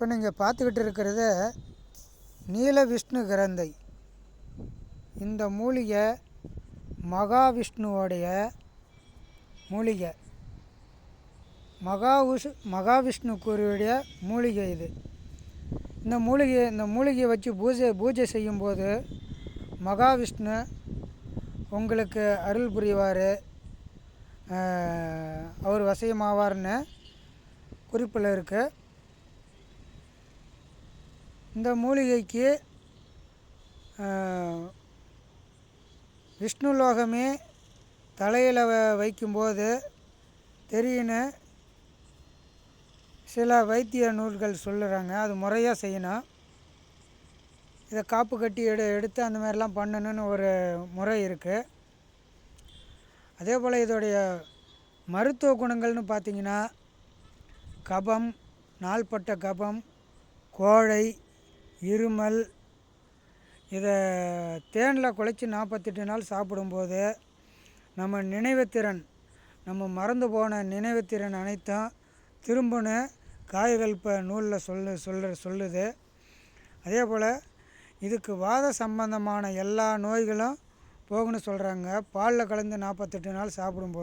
இப்போ நீங்கள் பார்த்துக்கிட்டு இருக்கிறது நீல விஷ்ணு கிரந்தை. இந்த மூலிகை மகாவிஷ்ணுவோடைய மூலிகை. மகாவிஷ்ணுக்குரிய மூலிகை இது. இந்த மூலிகையை வச்சு பூஜை செய்யும்போது மகாவிஷ்ணு உங்களுக்கு அருள் புரிவார், அவர் வசியமாவார்னு குறிப்பில் இருக்குது. இந்த மூலிகைக்கு விஷ்ணு லோகமே தலையில் வைக்கும்போது தெரியுன்னு சில வைத்திய நூல்கள் சொல்லுறாங்க. அது முறையாக செய்யணும். இதை காப்பு கட்டி எடுத்து அந்த மாதிரிலாம் பண்ணணுன்னு ஒரு முறை இருக்குது. அதே போல் இதோடைய மருத்துவ குணங்கள்னு பார்த்திங்கன்னா, கபம், நாள்பட்ட கபம், கோழை, இருமல், இதை தேனில் குழைச்சி 48 நாள் சாப்பிடும்போது நம்ம நினைவுத்திறன், நம்ம மறந்து போன நினைவுத்திறன் அனைத்தும் திரும்பன்னு காயகல்ப நூலில் சொல்லுது. அதே போல் இதுக்கு வாத சம்பந்தமான எல்லா நோய்களும் போகுன்னு சொல்கிறாங்க. பாலில் கலந்து 48 நாள் சாப்பிடும்போது